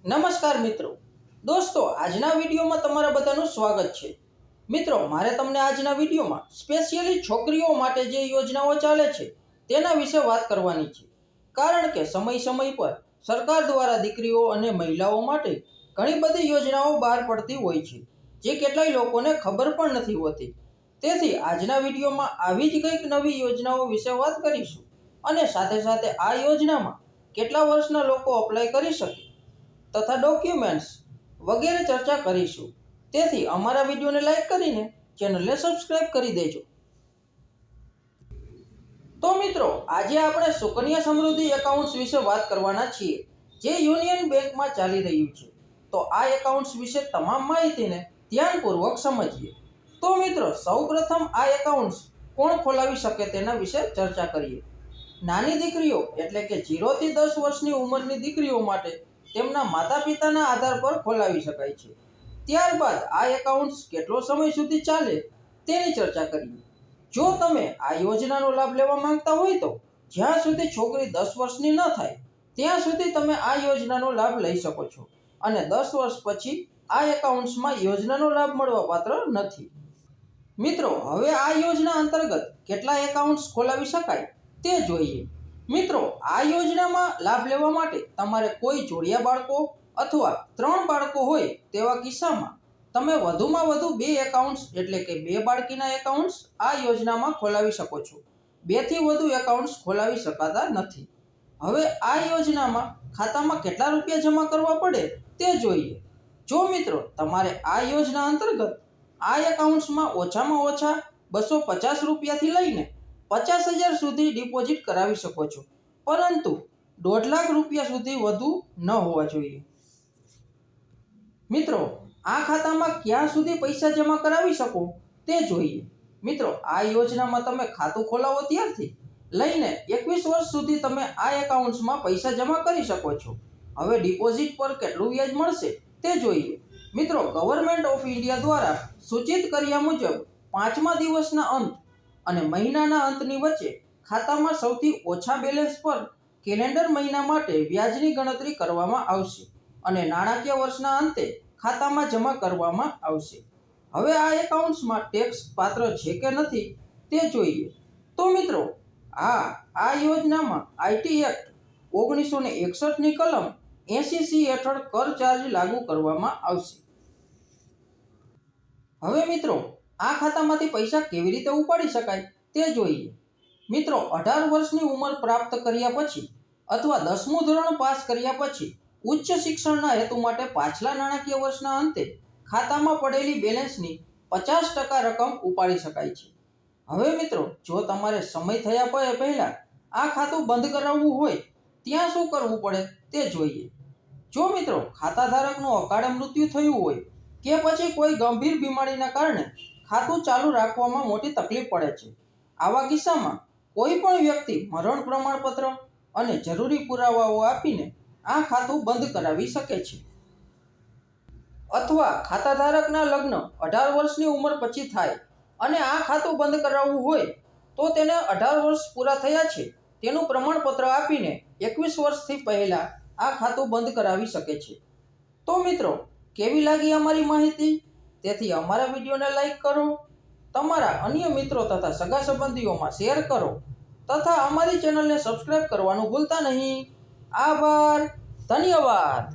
નમસ્કાર મિત્રો દોસ્તો, આજના વિડીયોમાં તમારા બધાનું સ્વાગત છે। મિત્રો, મારે તમને આજના વિડીયોમાં સ્પેશિયલી છોકરીઓ માટે જે યોજનાઓ ચાલે છે તેના વિશે વાત કરવાની છે। કારણ કે સમય પર સરકાર દ્વારા દીકરીઓ અને મહિલાઓ માટે ઘણી બધી યોજનાઓ બહાર પડતી હોય છે, જે કેટલાય લોકોને ખબર પણ નથી હોતી। તેથી આજના વિડીયોમાં આવી જ કંઈક નવી યોજનાઓ વિશે વાત કરીશું અને સાથે સાથે આ યોજનામાં કેટલા વર્ષના લોકો અપ્લાય કરી શકે તથા ડોક્યુમેન્ટ્સ વગેરે ચર્ચા કરીશું। તેથી અમારા વિડીયોને લાઈક કરીને ચેનલને સબસ્ક્રાઇબ કરી દેજો। તો મિત્રો, આજે આપણે સુકન્યા સમૃદ્ધિ એકાઉન્ટ્સ વિશે વાત કરવાના છીએ, જે યુનિયન બેંકમાં ચાલી રહ્યું છે। તો આ એકાઉન્ટ્સ વિશે તમામ માહિતીને ધ્યાનપૂર્વક સમજીએ। તો મિત્રો, સૌપ્રથમ આ એકાઉન્ટ્સ કોણ ખોલાવી શકે તેના વિશે ચર્ચા કરીએ। નાની દીકરીઓ એટલે કે 0 થી 10 વર્ષની ઉંમરની દીકરીઓ માટે તેમના માતા પિતાના આધાર પર ખોલાવી શકાય છે। ત્યારબાદ આ એકાઉન્ટ્સ કેટલો સમય સુધી ચાલે તેની ચર્ચા કરીએ। જો તમે આ યોજનાનો લાભ લેવા માંગતા હોય તો જ્યાં સુધી છોકરી 10 વર્ષની ન થાય ત્યાં સુધી તમે આ યોજનાનો લાભ લઈ શકો છો અને 10 વર્ષ પછી આ એકાઉન્ટ્સમાં યોજનાનો લાભ મળવાપાત્ર નથી। મિત્રો, હવે આ યોજના અંતર્ગત કેટલા એકાઉન્ટ્સ ખોલાવી શકાય તે જોઈએ। મિત્રો, આ યોજનામાં લાભ લેવા માટે તમારે કોઈ જોડિયા બાળકો અથવા 3 બાળકો હોય તેવા કિસ્સામાં તમે વધુમાં વધુ 2 એકાઉન્ટ્સ એટલે કે 2 બાળકીના એકાઉન્ટ્સ આ યોજનામાં ખોલાવી શકો છો। 2 થી વધુ એકાઉન્ટ્સ ખોલાવી શકાતા નથી। હવે આ યોજનામાં ખાતામાં કેટલા રૂપિયા જમા કરવા પડે તે જોઈએ। જો મિત્રો, તમારે આ યોજના અંતર્ગત આ એકાઉન્ટ્સમાં ઓછામાં ઓછા 250 રૂપિયાથી લઈને 50,000 સુધી ડિપોઝિટ કરાવી શકો છો, પરંતુ 1.5 લાખ રૂપિયા સુધી વધુ ન હોવા જોઈએ। મિત્રો, આ ખાતામાં ક્યાં સુધી પૈસા જમા કરાવી શકો તે જોઈએ। મિત્રો, આ યોજનામાં તમે ખાતું ખોલાવો ત્યારથી લઈને 21 વર્ષ સુધી તમે આ એકાઉન્ટ્સમાં પૈસા જમા કરી શકો છો। હવે ડિપોઝિટ પર કેટલું વ્યાજ મળશે તે જોઈએ। મિત્રો, ગવર્નમેન્ટ ઓફ ઇન્ડિયા દ્વારા સૂચિત કર્યા મુજબ 5મા દિવસના અંત અને મહિનાના અંતની વચ્ચે ખાતામાં સૌથી ઓછા બેલેન્સ પર કેલેન્ડર મહિના માટે વ્યાજની ગણતરી કરવામાં આવશે અને નાણાકીય વર્ષના અંતે ખાતામાં જમા કરવામાં આવશે। હવે આ એકાઉન્ટ્સમાં ટેક્સ પાત્ર છે કે નથી તે જોઈએ। તો મિત્રો, આ યોજનામાં આઈટી એક્ટ 1961 ની કલમ 80C હેઠળ કર ચાર્જ લાગુ કરવામાં આવશે। હવે મિત્રો, આ ખાતામાંથી પૈસા કેવી રીતે ઉપાડી શકાય તે જોઈએ। મિત્રો, 18 વર્ષની ઉંમર પ્રાપ્ત કર્યા પછી અથવા 10મું ધોરણ પાસ કર્યા પછી ઉચ્ચ શિક્ષણના હેતુ માટે પાછલા નાણાકીય વર્ષના અંતે ખાતામાં પડેલી બેલેન્સની 50% રકમ ઉપાડી શકાય છે। હવે મિત્રો, જો તમારે સમય થયા પહેલા આ ખાતું બંધ કરાવવું હોય ત્યાં શું કરવું પડે તે જોઈએ। જો મિત્રો, ખાતાધારકનું અકાળે મૃત્યુ થયું હોય કે પછી કોઈ ગંભીર બીમારીના કારણે ખાતું ચાલુ રાખવામાં મોટી તકલીફ પડે છે, આવા કિસ્સામાં કોઈ પણ વ્યક્તિ મરણ પ્રમાણપત્ર અને જરૂરી પુરાવાઓ આપીને આ ખાતું બંધ કરાવી શકે છે। અથવા ખાતાધારકના લગ્ન 18 વર્ષની ઉંમર પછી થાય અને આ ખાતું બંધ કરાવવું હોય તો તેને 18 વર્ષ પૂરા થયા છે તેનું પ્રમાણપત્ર આપીને 21 વર્ષથી પહેલા આ ખાતું બંધ કરાવી શકે છે। તો મિત્રો, કેવી લાગી અમારી માહિતી? તેથી અમારા વિડીયોને લાઈક કરો, તમારા અન્ય મિત્રો તથા સગા સંબંધીઓમાં શેર કરો તથા અમારી ચેનલને સબસ્ક્રાઇબ કરવાનું ભૂલતા નહીં। આભાર, ધન્યવાદ।